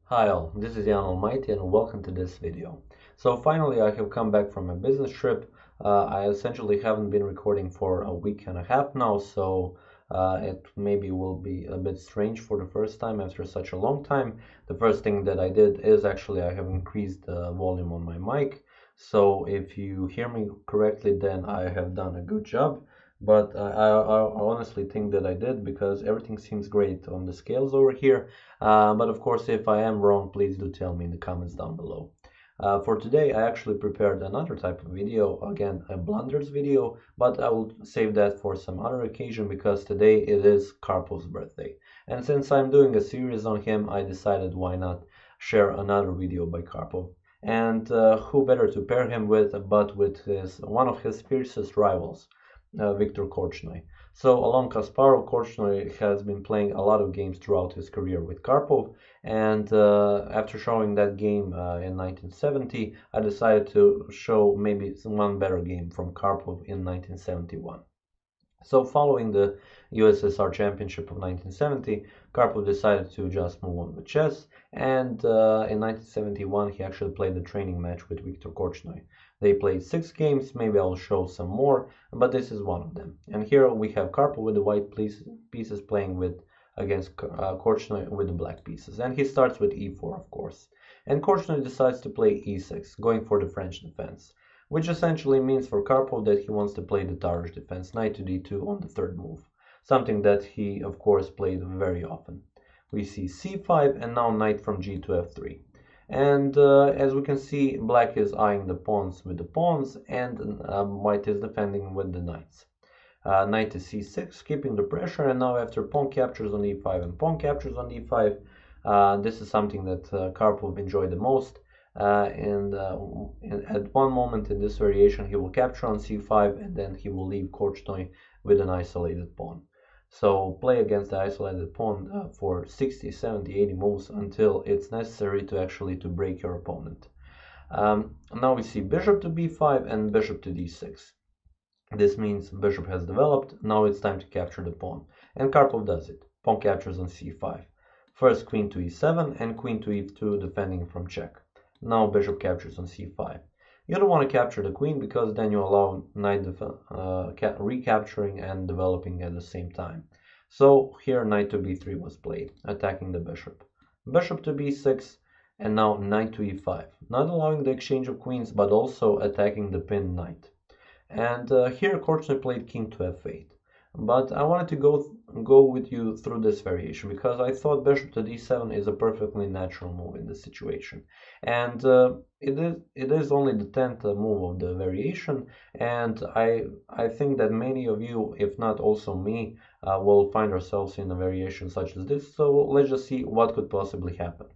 Hi all, this is Allmighty and welcome to this video. So finally I have come back from a business trip. I essentially haven't been recording for a week and a half now, so it maybe will be a bit strange for the first time after such a long time. The first thing that I did is actually I have increased the volume on my mic. So if you hear me correctly, then I have done a good job. But I honestly think that I did because everything seems great on the scales over here. But of course, if I am wrong, please do tell me in the comments down below. For today, I actually prepared another type of video, again, a blunders video, but I will save that for some other occasion because today it is Karpov's birthday. And since I'm doing a series on him, I decided why not share another video by Karpov. And who better to pair him with but with one of his fiercest rivals, Viktor Korchnoi. So along Kasparov, Korchnoi has been playing a lot of games throughout his career with Karpov, and after showing that game in 1970, I decided to show maybe one better game from Karpov in 1971. So following the USSR Championship of 1970, Karpov decided to just move on with chess, and in 1971 he actually played a training match with Viktor Korchnoi. They played 6 games, maybe I'll show some more, but this is one of them. And here we have Karpov with the white pieces playing with against Korchnoi with the black pieces. And he starts with e4, of course. And Korchnoi decides to play e6, going for the French defense, which essentially means for Karpov that he wants to play the Tarrasch defense, knight to d2 on the third move, something that he of course played very often. We see c5 and now knight from g to f3. And as we can see, black is eyeing the pawns with the pawns, and white is defending with the knights. Knight to c6, keeping the pressure, and now after pawn captures on e5 and pawn captures on d5, this is something that Karpov enjoyed the most. And at one moment in this variation, he will capture on c5, and then he will leave Korchnoi with an isolated pawn. So play against the isolated pawn for 60, 70, 80 moves until it's necessary to actually to break your opponent. Now we see bishop to b5 and bishop to d6. This means bishop has developed, now it's time to capture the pawn. And Karpov does it. Pawn captures on c5. First queen to e7 and queen to e2 defending from check. Now bishop captures on c5. You don't want to capture the queen because then you allow knight recapturing and developing at the same time. So here knight to b3 was played, attacking the bishop. Bishop to b6 and now knight to e5, not allowing the exchange of queens but also attacking the pinned knight. And here Korchnoi played king to f8. But I wanted to go with you through this variation because I thought bishop to d7 is a perfectly natural move in this situation. And it is only the 10th move of the variation, and I think that many of you, if not also me, will find ourselves in a variation such as this. So let's just see what could possibly happen.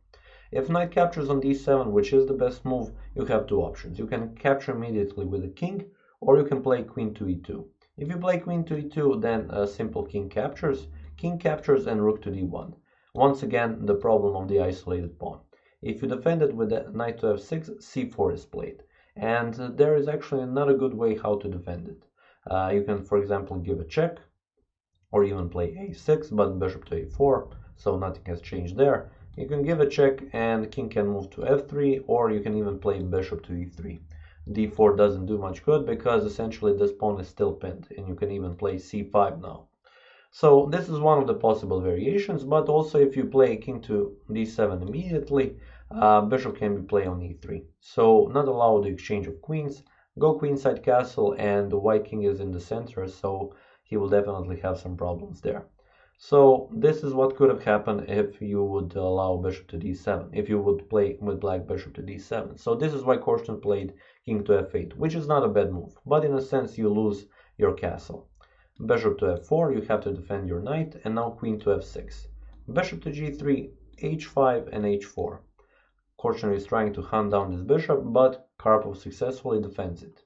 If knight captures on d7, which is the best move, you have two options. You can capture immediately with the king, or you can play queen to e2. If you play queen to e2, then a simple king captures, and rook to d1. Once again, the problem of the isolated pawn. If you defend it with knight to f6, c4 is played. And there is actually another good way how to defend it. You can, for example, give a check, or even play a6, but bishop to a4, so nothing has changed there. You can give a check, and the king can move to f3, or you can even play bishop to e3. d4 doesn't do much good because essentially this pawn is still pinned, and you can even play c5 now. So this is one of the possible variations, but also if you play king to d7 immediately, bishop can be played on e3. So not allow the exchange of queens, go queenside castle, and the white king is in the center, so he will definitely have some problems there. So this is what could have happened if you would allow bishop to d7, if you would play with black bishop to d7. So this is why Korchnoi played king to f8, which is not a bad move, but in a sense you lose your castle. Bishop to f4, you have to defend your knight, and now queen to f6. Bishop to g3, h5 and h4. Korchnoi is trying to hunt down this bishop, but Karpov successfully defends it.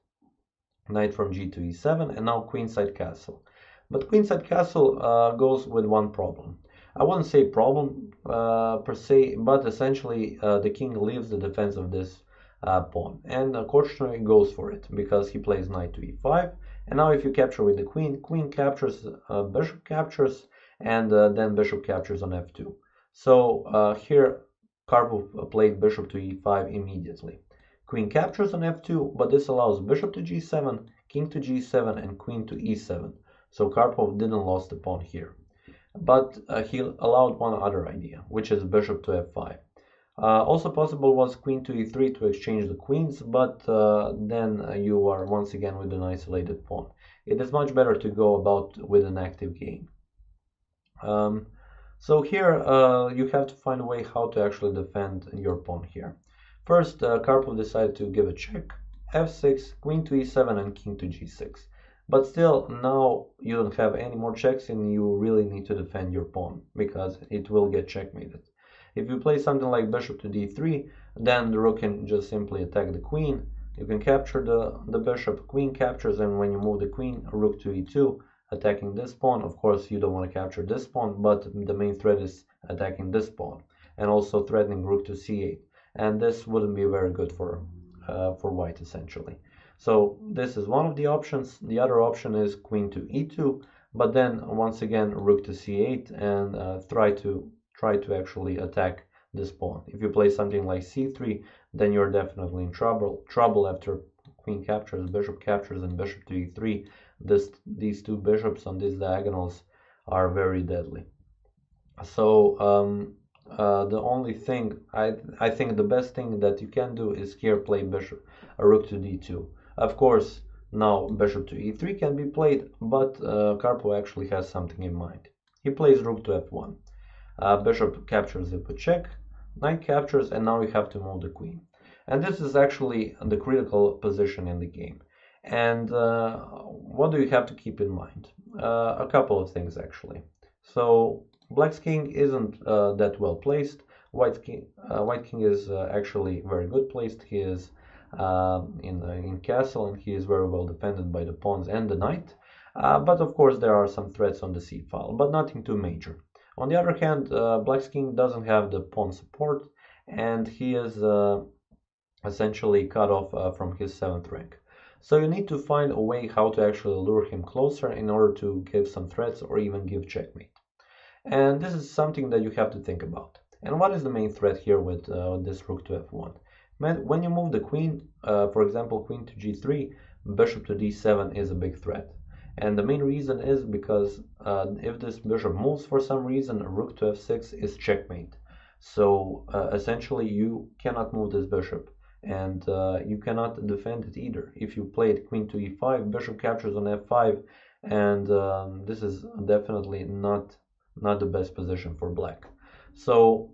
Knight from g to e7, and now queenside castle. But queenside castle goes with one problem. I wouldn't say problem per se, but essentially the king leaves the defense of this pawn. And Korchnoi goes for it because he plays knight to e5. And now if you capture with the queen, queen captures, bishop captures, and then bishop captures on f2. So here Karpov played bishop to e5 immediately. Queen captures on f2, but this allows bishop to g7, king to g7, and queen to e7. So Karpov didn't lose the pawn here. But he allowed one other idea, which is bishop to f5. Also possible was queen to e3 to exchange the queens, but then you are once again with an isolated pawn. It is much better to go about with an active game. So here you have to find a way how to actually defend your pawn here. First, Karpov decided to give a check, f6, queen to e7, and king to g6. But still, now you don't have any more checks and you really need to defend your pawn, because it will get checkmated. If you play something like bishop to d3, then the rook can just simply attack the queen. You can capture the bishop, queen captures, and when you move the queen, rook to e2, attacking this pawn. Of course, you don't want to capture this pawn, but the main threat is attacking this pawn, and also threatening rook to c8. And this wouldn't be very good for white, essentially. So this is one of the options. The other option is queen to e2, but then once again rook to c8 and try to actually attack this pawn. If you play something like c3, then you're definitely in trouble after queen captures, bishop captures, and bishop to e3. These two bishops on these diagonals are very deadly. So the only thing I think the best thing that you can do is here play rook to d2. Of course, now bishop to e3 can be played, but Karpov actually has something in mind. He plays rook to f1. Bishop captures it with check, knight captures, and now you have to move the queen. And this is actually the critical position in the game. And what do you have to keep in mind? A couple of things actually. So Black's king isn't that well placed. White king is actually very good placed. He is in castle, and he is very well defended by the pawns and the knight. But of course there are some threats on the c file, but nothing too major. On the other hand, Black's king doesn't have the pawn support, and he is essentially cut off from his 7th rank. So you need to find a way how to actually lure him closer in order to give some threats or even give checkmate. And this is something that you have to think about. And what is the main threat here with this rook to f1? When you move the queen, for example, queen to g3, bishop to d7 is a big threat. And the main reason is because if this bishop moves for some reason, rook to f6 is checkmate. So essentially you cannot move this bishop, and you cannot defend it either. If you played queen to e5, bishop captures on f5, and this is definitely not the best position for black. So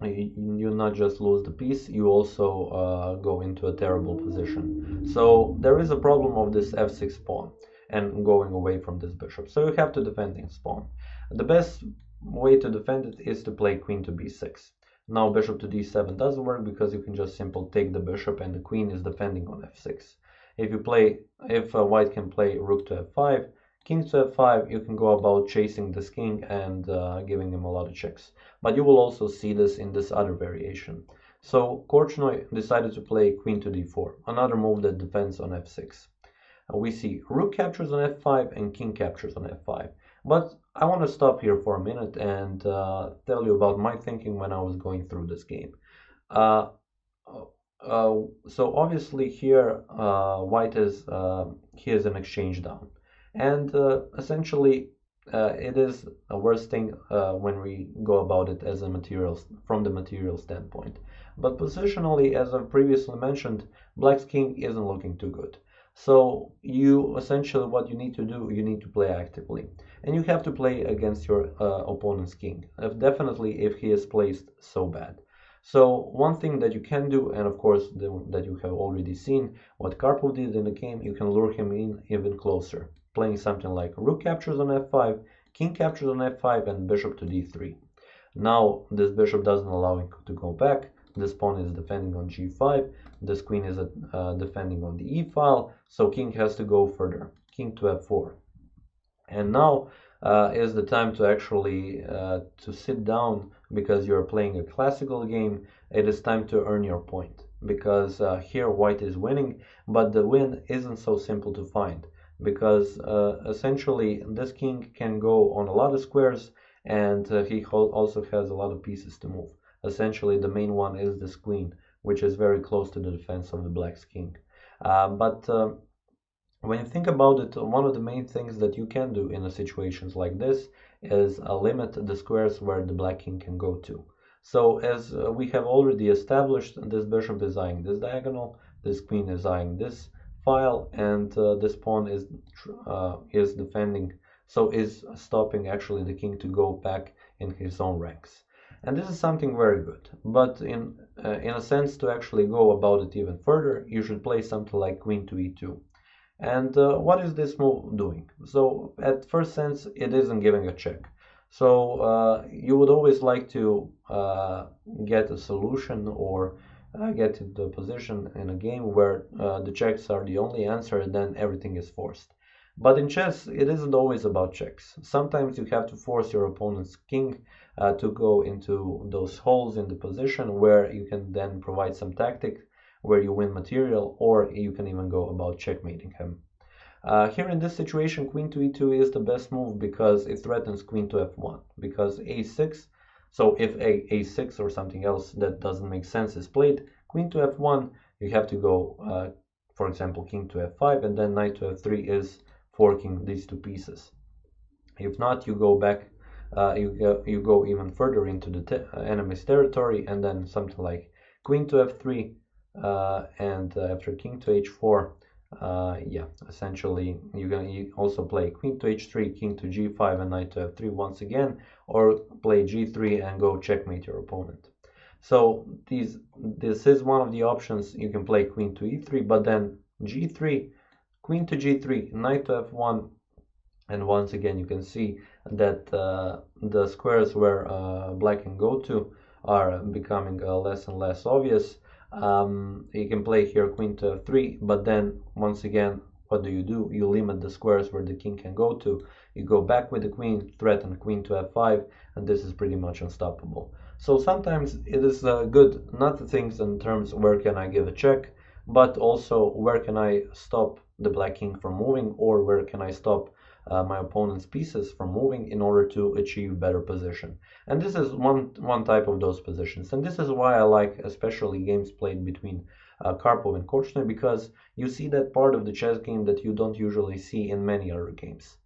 you not just lose the piece, you also go into a terrible position. So there is a problem of this f6 pawn and going away from this bishop. So you have to defend this pawn. The best way to defend it is to play queen to b6. Now bishop to d7 doesn't work because you can just simply take the bishop and the queen is defending on f6. If white can play rook to f5, king to f5, you can go about chasing this king and giving him a lot of checks. But you will also see this in this other variation. So Korchnoi decided to play queen to d4, another move that defends on f6. We see rook captures on f5 and king captures on f5. But I want to stop here for a minute and tell you about my thinking when I was going through this game. So obviously here white is an exchange down, and essentially it is a worse thing when we go about it as from the material standpoint. But positionally, as I previously mentioned, Black's king isn't looking too good. So essentially what you need to do, you need to play actively, and you have to play against your opponent's king, definitely if he is placed so bad. So one thing that you can do, and of course that you have already seen, what Karpov did in the game, you can lure him in even closer, playing something like rook captures on f5, king captures on f5, and bishop to d3. Now this bishop doesn't allow him to go back. This pawn is defending on g5, this queen is defending on the e file, so king has to go further, king to f4. And now is the time to actually to sit down, because you're playing a classical game. It is time to earn your point, because here white is winning, but the win isn't so simple to find, because essentially this king can go on a lot of squares, and he also has a lot of pieces to move. essentially the main one is this queen, which is very close to the defense of the black's king. But when you think about it, one of the main things that you can do in situations like this is limit the squares where the black king can go to. So as we have already established, this bishop is eyeing this diagonal, this queen is eyeing this file, and this pawn is defending, so is stopping actually the king to go back in his own ranks. And this is something very good. But in a sense, to actually go about it even further, you should play something like queen to e2. And what is this move doing? So at first sense, it isn't giving a check. So you would always like to get a solution or get to the position in a game where the checks are the only answer, and then everything is forced. But in chess, it isn't always about checks. Sometimes you have to force your opponent's king to go into those holes in the position where you can then provide some tactic where you win material, or you can even go about checkmating him. Here in this situation, queen to e2 is the best move because it threatens queen to f1, because a6, so if a6 or something else that doesn't make sense is played, queen to f1, you have to go, for example, king to f5, and then knight to f3 is forking these two pieces. If not, you go back, you go even further into the enemy's territory, and then something like queen to f3, and after king to h4, yeah, essentially you also play queen to h3, king to g5, and knight to f3 once again, or play g3 and go checkmate your opponent. So this is one of the options. You can play queen to e3, but then g3, queen to g3, knight to f1, and once again you can see that the squares where black can go to are becoming less and less obvious. You can play here queen to f3, but then once again, what do? You limit the squares where the king can go to. You go back with the queen, threaten queen to f5, and this is pretty much unstoppable. So sometimes it is good not to think in terms where can I give a check, but also where can I stop the black king from moving, or where can I stop my opponent's pieces from moving in order to achieve better position. And this is one type of those positions, and this is why I like especially games played between Karpov and Korchnoi, because you see that part of the chess game that you don't usually see in many other games.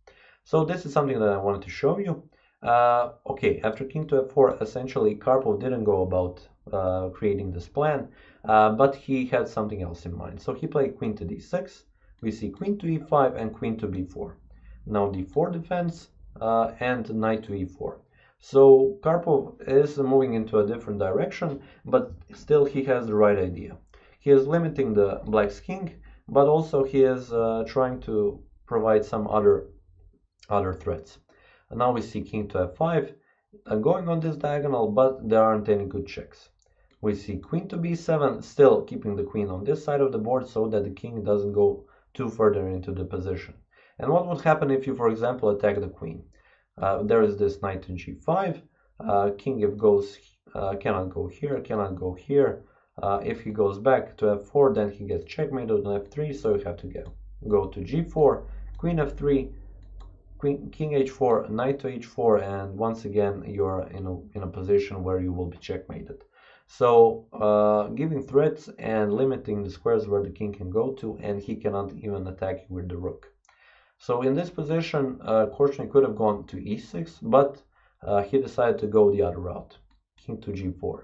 So this is something that I wanted to show you. Okay, after king to f4, essentially Karpov didn't go about creating this plan, but he had something else in mind. So he played queen to d6, we see queen to e5 and queen to b4. Now d4 defense and knight to e4. So Karpov is moving into a different direction, but still he has the right idea. He is limiting the black's king, but also he is trying to provide some other threats. And now we see king to f5 going on this diagonal, but there aren't any good checks. We see queen to b7, still keeping the queen on this side of the board so that the king doesn't go too further into the position. And what would happen if you, for example, attack the queen? There is this knight to g5, king if goes cannot go here, cannot go here. If he goes back to f4, then he gets checkmated on f3, so you have to go to g4, queen f3, king h4, knight to h4, and once again you're in a position where you will be checkmated. So giving threats and limiting the squares where the king can go to, and he cannot even attack you with the rook. So in this position, Korchnoi could have gone to e6, but he decided to go the other route, king to g4.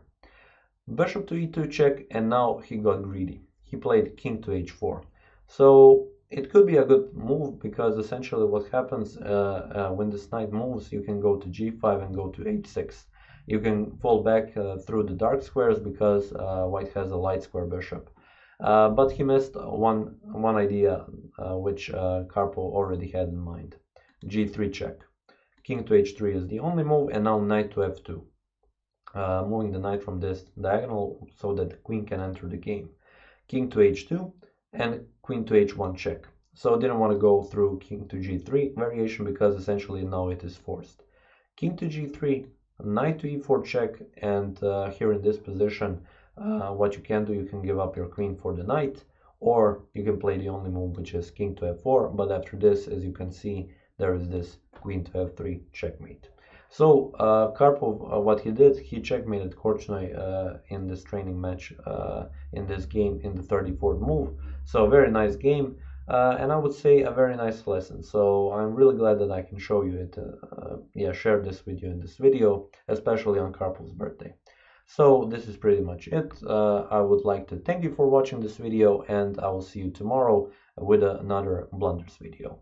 Bishop to e2 check, and now he got greedy. He played king to h4. So it could be a good move, because essentially what happens when this knight moves, you can go to g5 and go to h6. You can fall back through the dark squares because white has a light square bishop. But he missed one idea which Karpov already had in mind. g3 check. King to h3 is the only move, and now knight to f2. Moving the knight from this diagonal so that the queen can enter the game. King to h2 and queen to h1 check. So I didn't want to go through king to g3 variation because essentially now it is forced. King to g3, knight to e4 check, and here in this position, what you can do, you can give up your queen for the knight, or you can play the only move, which is king to f4, but after this, as you can see, there is this queen to f3 checkmate. So Karpov, what he did, he checkmated Korchnoi in this training match, in this game, in the 34th move. So a very nice game, and I would say a very nice lesson. So I'm really glad that I can show you it, yeah, share this with you in this video, especially on Karpov's birthday. So this is pretty much it. I would like to thank you for watching this video, and I will see you tomorrow with another blunders video.